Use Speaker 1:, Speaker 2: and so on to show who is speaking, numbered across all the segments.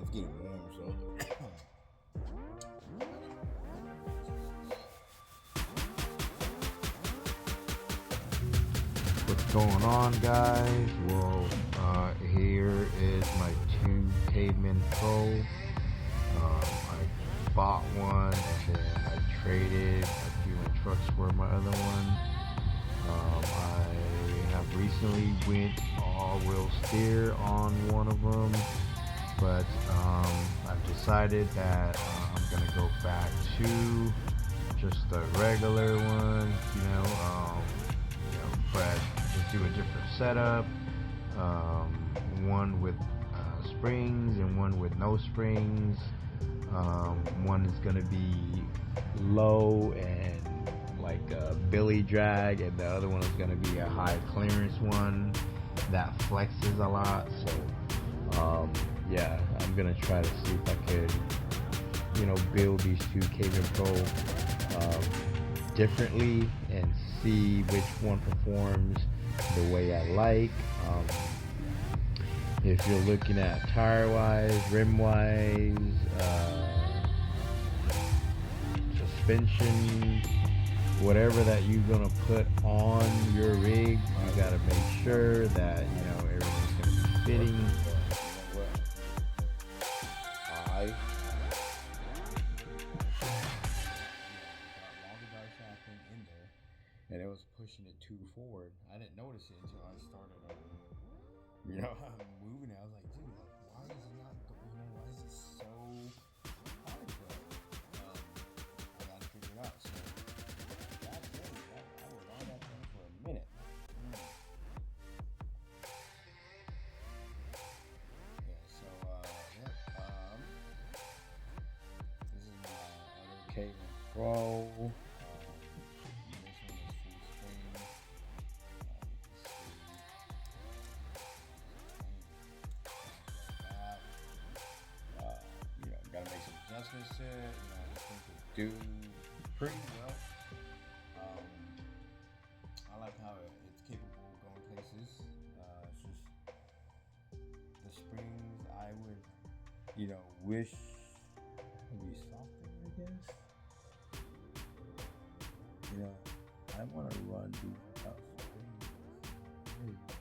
Speaker 1: It's getting warm, so.
Speaker 2: What's going on, guys? Well, here is my two Cayman Pro. I bought one and then I traded a few trucks for my other one. I have recently went all-wheel steer on one of them, but I've decided that I'm gonna go back to just a regular one, but just do a different setup. One with springs and one with no springs. One is gonna be low and like a billy drag, and the other one is gonna be a high clearance one that flexes a lot. So yeah, I'm gonna try to see if I could build these two Cayman Pro differently and see which one performs the way I like. If you're looking at tire wise, rim wise, suspension, whatever that you're gonna put on your rig, you gotta make sure that everything's gonna be fitting.
Speaker 1: And it was pushing it too forward. I didn't notice it until I started, moving it. I was like, dude, why is it not, why is it so hard? But I got to figure it out. So that's it. I was on that thing for a minute. Yeah. So this is my other Cayman Pro. Adjustments to it, I think it do pretty well. I like how it's capable of going places. It's just the springs I would, wish would be softer, I guess. I want to run these without springs. There you go.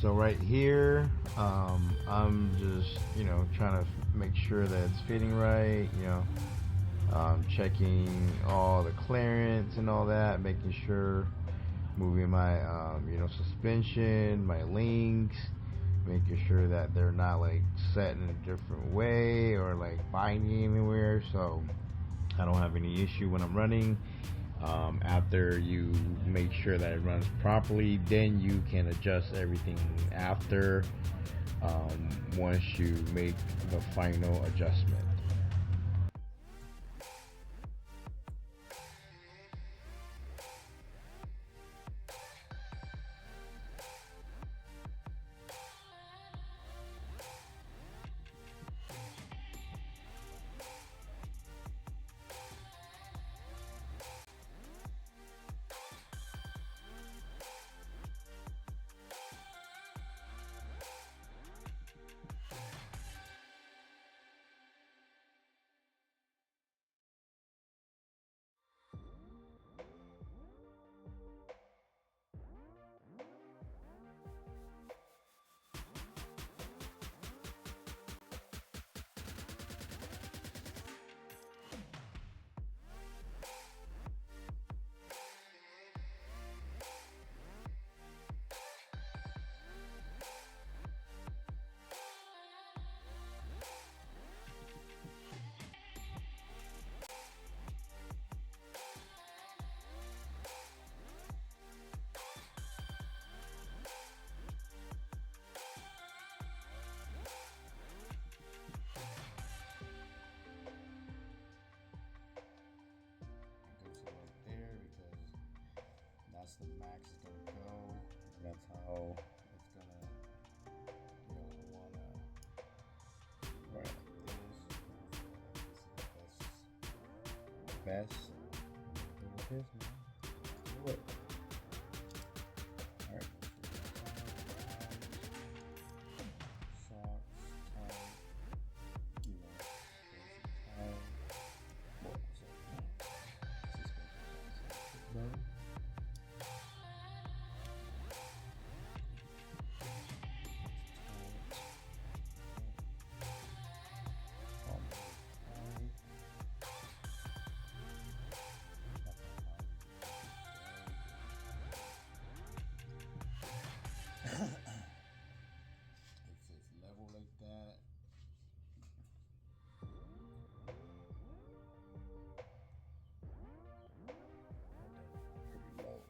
Speaker 2: So right here, I'm just trying to make sure that it's fitting right. Checking all the clearance and all that, making sure, moving my suspension, my links, making sure that they're not like set in a different way or like binding anywhere, so I don't have any issue when I'm running. After you make sure that it runs properly, then you can adjust everything after, once you make the final adjustment.
Speaker 1: fast. Like this, man. Do it. Alright. Shorts, tight. You know, tight. What was it? Bro. If it's level like that, pretty low.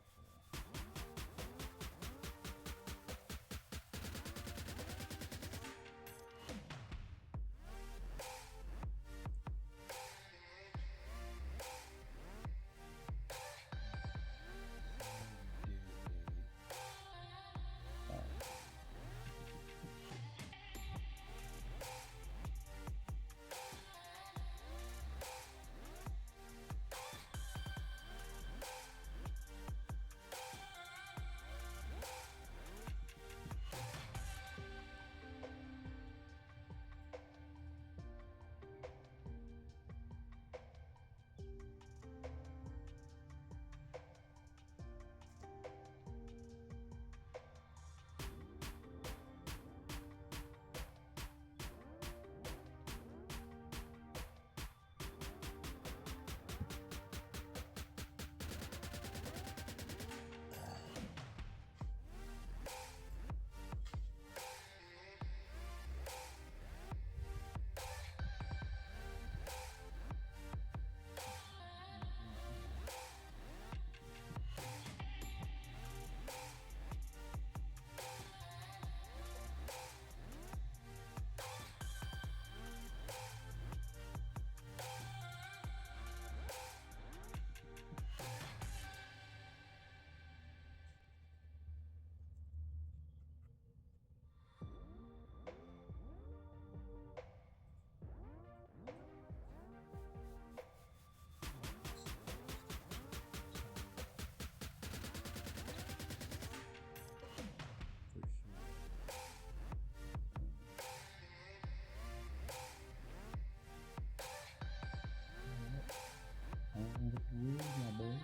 Speaker 1: With the wheels, my boy.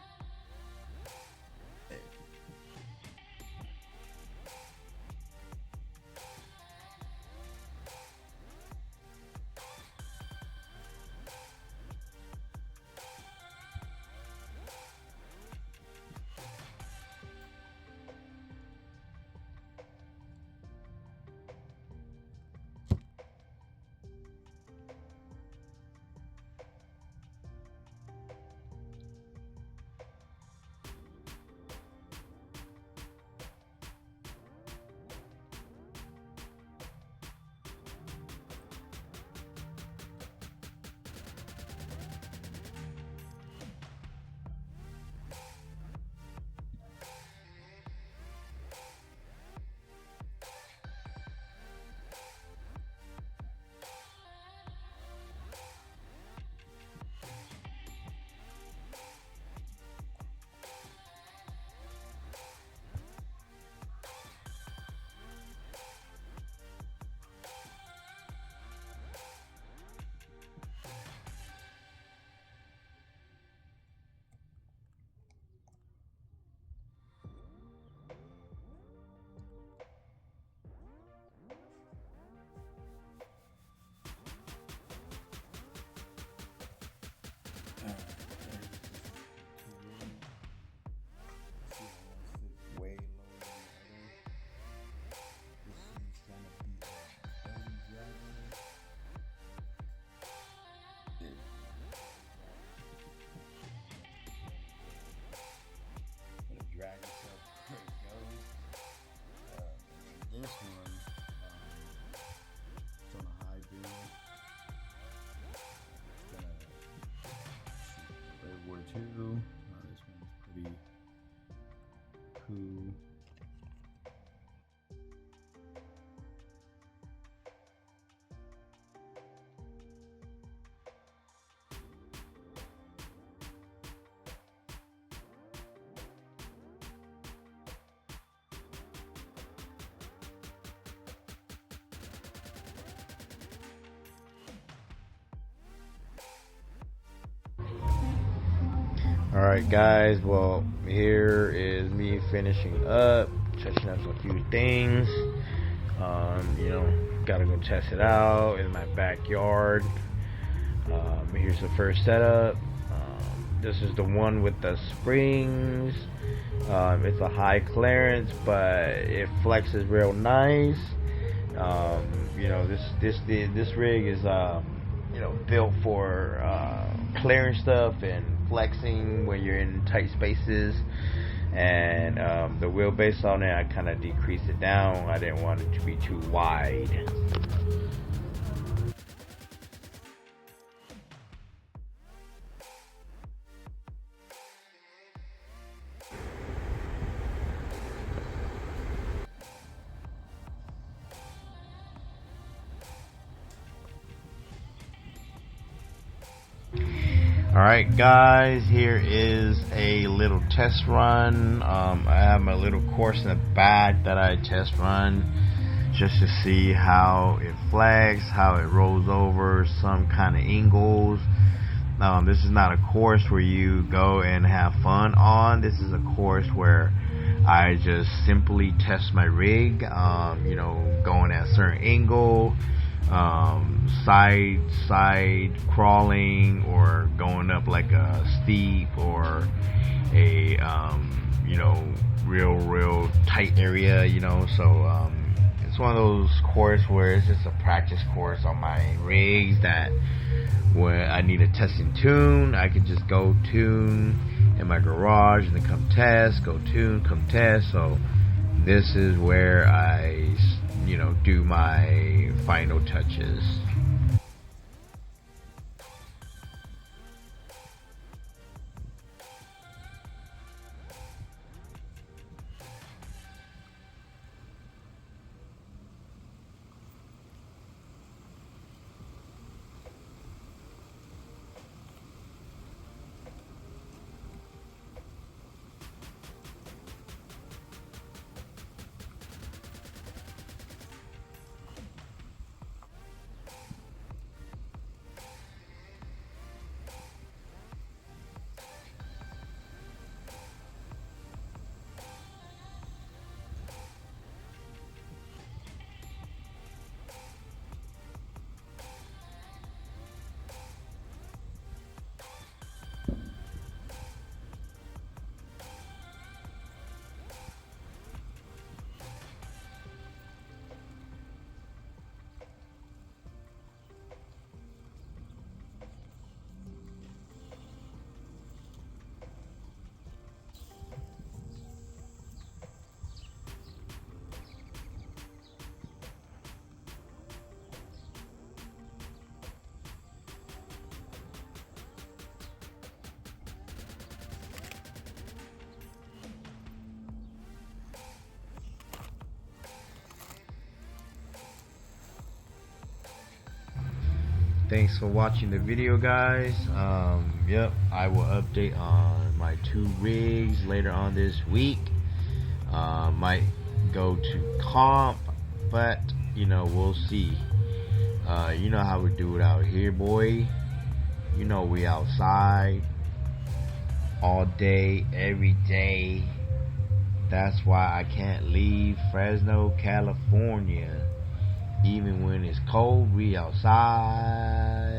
Speaker 2: Alright guys, well here is me finishing up, touching up a few things. Gotta go test it out in my backyard. Here's the first setup. This is the one with the springs. It's a high clearance, but it flexes real nice. This rig is built for clearing stuff and flexing when you're in tight spaces. And the wheelbase on it, I kind of decreased it down. I didn't want it to be too wide. Alright guys, here is a little test run. I have my little course in the back that I test run just to see how it flags, how it rolls over, some kind of angles. This is not a course where you go and have fun on. This is a course where I just simply test my rig, going at a certain angle, side crawling, or going up like a steep or a real tight area, so it's one of those courses where it's just a practice course on my rigs that when I need a test and tune, I can just go tune in my garage and then come test, go tune, come test. So this is where I do my final touches. Thanks for watching the video, guys. I will update on my 2 rigs later on this week. Might go to comp, but we'll see. You know how we do it out here, boy. We outside all day, every day. That's why I can't leave Fresno, California. Even when it's cold, we outside.